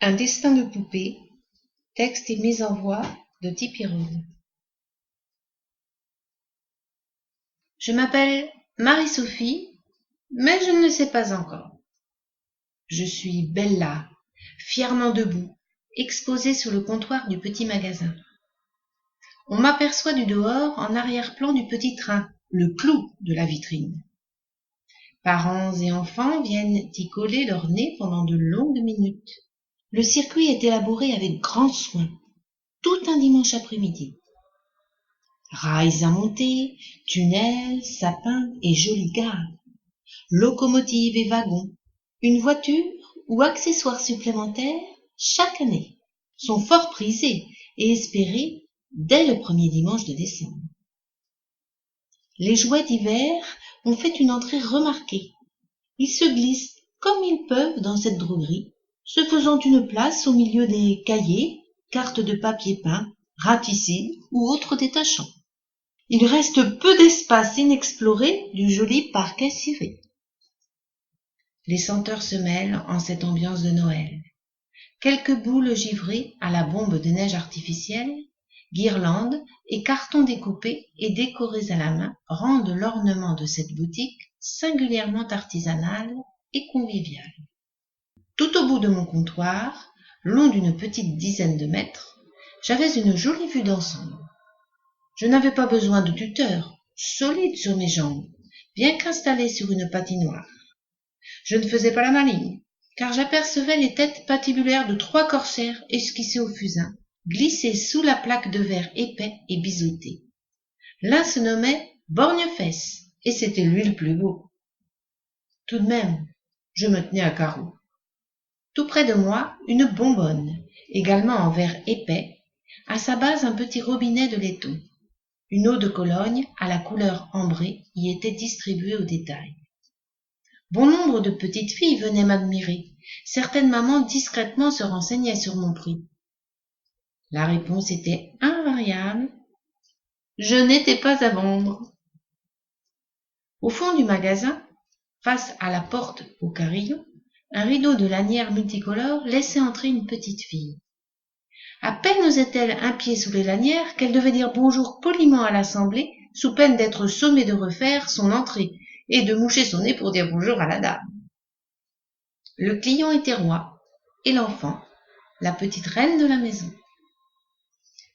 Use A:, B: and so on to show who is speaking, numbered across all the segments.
A: Un destin de poupée, texte et mise en voix de Tipirol. Je m'appelle Marie-Sophie, mais je ne le sais pas encore. Je suis Bella, fièrement debout, exposée sur le comptoir du petit magasin. On m'aperçoit du dehors en arrière-plan du petit train, le clou de la vitrine. Parents et enfants viennent y coller leur nez pendant de longues minutes. Le circuit est élaboré avec grand soin, tout un dimanche après-midi. Rails à monter, tunnels, sapins et jolies gares, locomotives et wagons, une voiture ou accessoires supplémentaires chaque année sont fort prisés et espérés dès le premier dimanche de décembre. Les jouets d'hiver ont fait une entrée remarquée. Ils se glissent comme ils peuvent dans cette droguerie, se faisant une place au milieu des cahiers, cartes de papier peint, ratissés ou autres détachants. Il reste peu d'espace inexploré du joli parquet ciré. Les senteurs se mêlent en cette ambiance de Noël. Quelques boules givrées à la bombe de neige artificielle, guirlandes et cartons découpés et décorés à la main rendent l'ornement de cette boutique singulièrement artisanale et conviviale. Tout au bout de mon comptoir, long d'une petite dizaine de mètres, j'avais une jolie vue d'ensemble. Je n'avais pas besoin de tuteur, solide sur mes jambes, bien qu'installé sur une patinoire. Je ne faisais pas la maligne, car j'apercevais les têtes patibulaires de 3 corsaires esquissés au fusain, glissés sous la plaque de verre épais et biseauté. L'un se nommait Borgnefesse, et c'était lui le plus beau. Tout de même, je me tenais à carreau. Tout près de moi, une bonbonne, également en verre épais, à sa base un petit robinet de laiton. Une eau de Cologne à la couleur ambrée y était distribuée au détail. Bon nombre de petites filles venaient m'admirer. Certaines mamans discrètement se renseignaient sur mon prix. La réponse était invariable. Je n'étais pas à vendre. Au fond du magasin, face à la porte au carillon, un rideau de lanières multicolores laissait entrer une petite fille. À peine osait-elle un pied sous les lanières qu'elle devait dire bonjour poliment à l'assemblée, sous peine d'être sommée de refaire son entrée et de moucher son nez pour dire bonjour à la dame. Le client était roi, et l'enfant, la petite reine de la maison.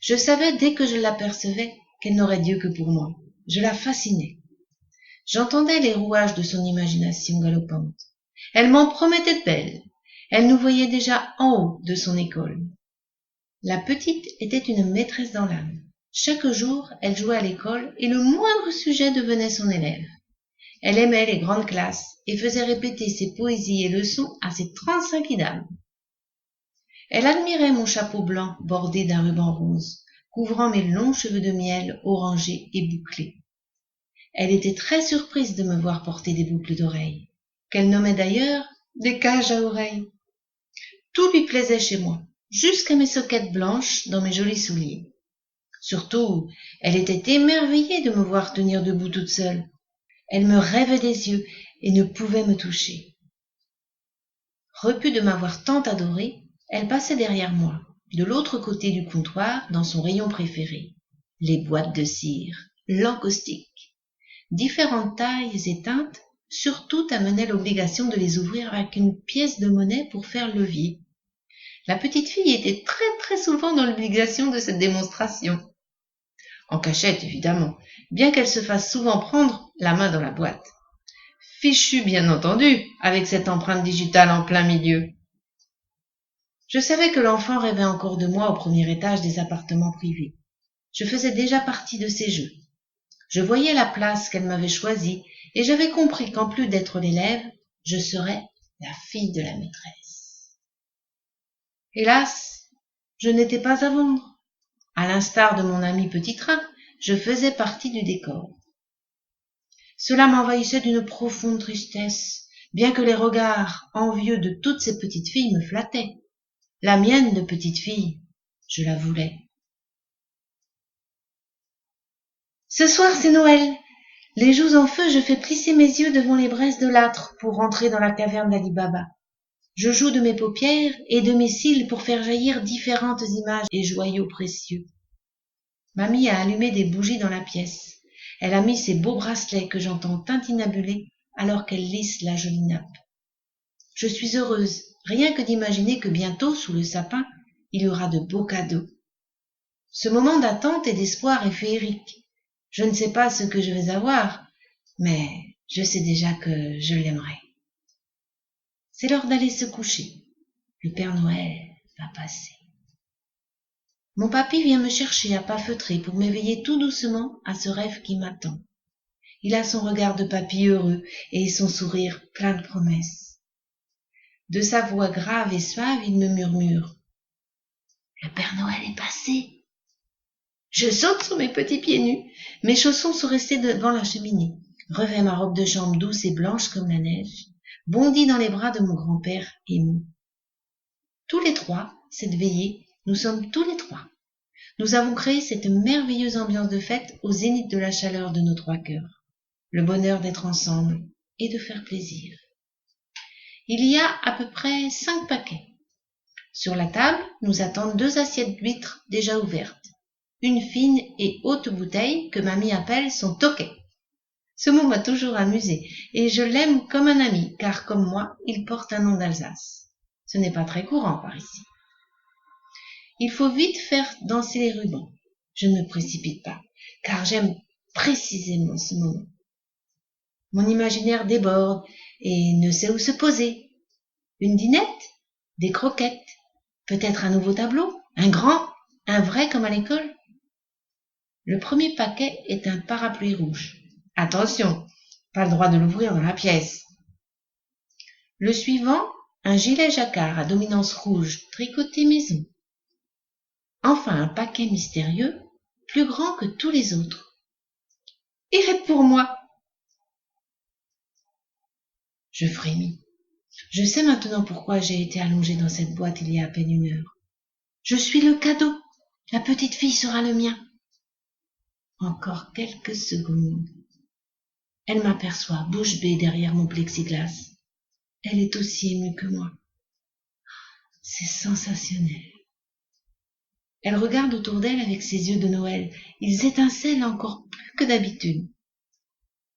A: Je savais dès que je l'apercevais qu'elle n'aurait Dieu que pour moi. Je la fascinais. J'entendais les rouages de son imagination galopante. Elle m'en promettait de belles. Elle nous voyait déjà en haut de son école. La petite était une maîtresse dans l'âme. Chaque jour, elle jouait à l'école et le moindre sujet devenait son élève. Elle aimait les grandes classes et faisait répéter ses poésies et leçons à ses 35 idams. Elle admirait mon chapeau blanc bordé d'un ruban rose, couvrant mes longs cheveux de miel orangés et bouclés. Elle était très surprise de me voir porter des boucles d'oreilles, qu'elle nommait d'ailleurs des cages à oreilles. Tout lui plaisait chez moi, jusqu'à mes soquettes blanches dans mes jolis souliers. Surtout, elle était émerveillée de me voir tenir debout toute seule. Elle me rêvait des yeux et ne pouvait me toucher. Repue de m'avoir tant adorée, elle passait derrière moi, de l'autre côté du comptoir, dans son rayon préféré, les boîtes de cire, l'encaustique. Différentes tailles et teintes, surtout amenaient l'obligation de les ouvrir avec une pièce de monnaie pour faire levier. La petite fille était très souvent dans l'obligation de cette démonstration. En cachette, évidemment, bien qu'elle se fasse souvent prendre la main dans la boîte. Fichu, bien entendu, avec cette empreinte digitale en plein milieu. Je savais que l'enfant rêvait encore de moi au premier étage des appartements privés. Je faisais déjà partie de ses jeux. Je voyais la place qu'elle m'avait choisie et j'avais compris qu'en plus d'être l'élève, je serais la fille de la maîtresse. Hélas, je n'étais pas à vendre. À l'instar de mon ami Petit Train, je faisais partie du décor. Cela m'envahissait d'une profonde tristesse, bien que les regards envieux de toutes ces petites filles me flattaient. La mienne de petite fille, je la voulais. Ce soir, c'est Noël. Les joues en feu, je fais plisser mes yeux devant les braises de l'âtre pour rentrer dans la caverne d'Ali Baba. Je joue de mes paupières et de mes cils pour faire jaillir différentes images et joyaux précieux. Mamie a allumé des bougies dans la pièce. Elle a mis ses beaux bracelets que j'entends tintinabuler alors qu'elle lisse la jolie nappe. Je suis heureuse, rien que d'imaginer que bientôt, sous le sapin, il y aura de beaux cadeaux. Ce moment d'attente et d'espoir est féerique. Je ne sais pas ce que je vais avoir, mais je sais déjà que je l'aimerai. C'est l'heure d'aller se coucher. Le Père Noël va passer. Mon papy vient me chercher à pas feutrer pour m'éveiller tout doucement à ce rêve qui m'attend. Il a son regard de papy heureux et son sourire plein de promesses. De sa voix grave et suave, il me murmure: « Le Père Noël est passé. » Je saute sur mes petits pieds nus. Mes chaussons sont restés devant la cheminée. Revêt ma robe de chambre douce et blanche comme la neige. Bondis dans les bras de mon grand-père ému. Tous les trois, cette veillée, nous sommes tous les trois. Nous avons créé cette merveilleuse ambiance de fête au zénith de la chaleur de nos trois cœurs. Le bonheur d'être ensemble et de faire plaisir. Il y a à peu près 5 paquets. Sur la table, nous attendent 2 assiettes d'huîtres déjà ouvertes. Une fine et haute bouteille que mamie appelle son toquet. Ce mot m'a toujours amusé et je l'aime comme un ami car comme moi, il porte un nom d'Alsace. Ce n'est pas très courant par ici. Il faut vite faire danser les rubans. Je ne me précipite pas, car j'aime précisément ce moment. Mon imaginaire déborde et ne sait où se poser. Une dinette, des croquettes, peut-être un nouveau tableau, un grand, un vrai comme à l'école. Le premier paquet est un parapluie rouge. Attention, pas le droit de l'ouvrir dans la pièce. Le suivant, un gilet jacquard à dominance rouge, tricoté maison. Enfin un paquet mystérieux, plus grand que tous les autres. « Il est pour moi !» Je frémis. Je sais maintenant pourquoi j'ai été allongée dans cette boîte il y a à peine 1 heure. Je suis le cadeau. La petite fille sera le mien. Encore quelques secondes. Elle m'aperçoit, bouche bée derrière mon plexiglas. Elle est aussi émue que moi. C'est sensationnel. Elle regarde autour d'elle avec ses yeux de Noël. Ils étincellent encore plus que d'habitude.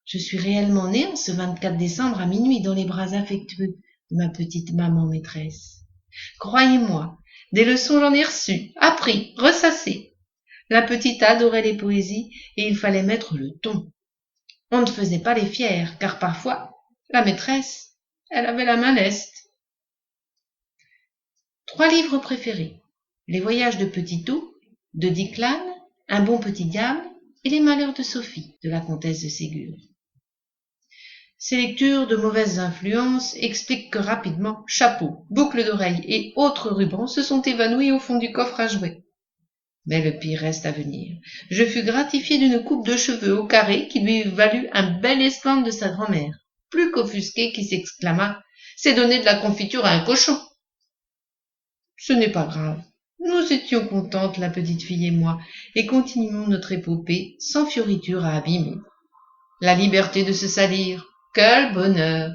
A: Je suis réellement née en ce 24 décembre à minuit dans les bras affectueux de ma petite maman maîtresse. Croyez-moi, des leçons j'en ai reçues, appris, ressassées. La petite adorait les poésies et il fallait mettre le ton. On ne faisait pas les fiers, car parfois, la maîtresse, elle avait la main leste. 3 livres préférés. Les voyages de Petitot, de Dick Lane, Un bon petit diable et Les malheurs de Sophie, de la comtesse de Ségur. Ces lectures de mauvaises influences expliquent que rapidement, chapeaux, boucles d'oreilles et autres rubans se sont évanouis au fond du coffre à jouets. Mais le pire reste à venir. Je fus gratifiée d'une coupe de cheveux au carré qui lui valut un bel esclandre de sa grand-mère, plus qu'offusquée qui s'exclama « C'est donner de la confiture à un cochon !» Ce n'est pas grave. Nous étions contentes, la petite fille et moi, et continuons notre épopée sans fioriture à abîmer. La liberté de se salir, quel bonheur!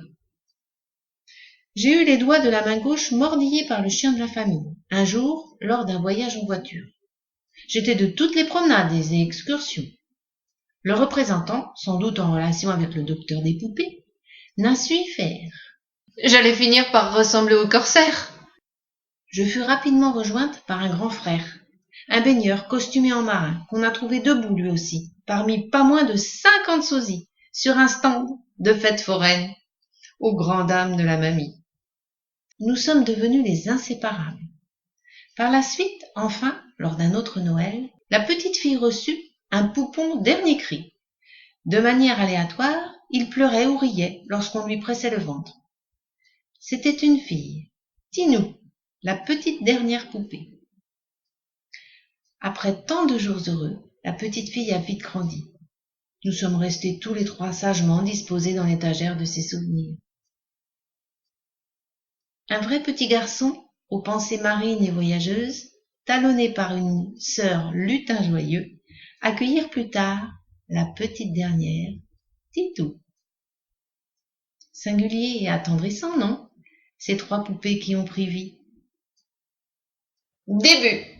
A: J'ai eu les doigts de la main gauche mordillés par le chien de la famille, un jour, lors d'un voyage en voiture. J'étais de toutes les promenades et excursions. Le représentant, sans doute en relation avec le docteur des poupées, n'a su y faire. J'allais finir par ressembler au corsaire. Je fus rapidement rejointe par un grand frère, un baigneur costumé en marin, qu'on a trouvé debout lui aussi, parmi pas moins de 50 sosies, sur un stand de fête foraine, aux grandes dames de la mamie. Nous sommes devenus les inséparables. Par la suite, enfin, lors d'un autre Noël, la petite fille reçut un poupon dernier cri. De manière aléatoire, il pleurait ou riait lorsqu'on lui pressait le ventre. C'était une fille, Tinou, la petite dernière poupée. Après tant de jours heureux, la petite fille a vite grandi. Nous sommes restés tous les 3 sagement disposés dans l'étagère de ses souvenirs. Un vrai petit garçon, aux pensées marines et voyageuses, talonné par une sœur lutin joyeux, accueillirent plus tard la petite dernière, Titou. Singulier et attendrissant, non? ces 3 poupées qui ont pris vie.
B: Début.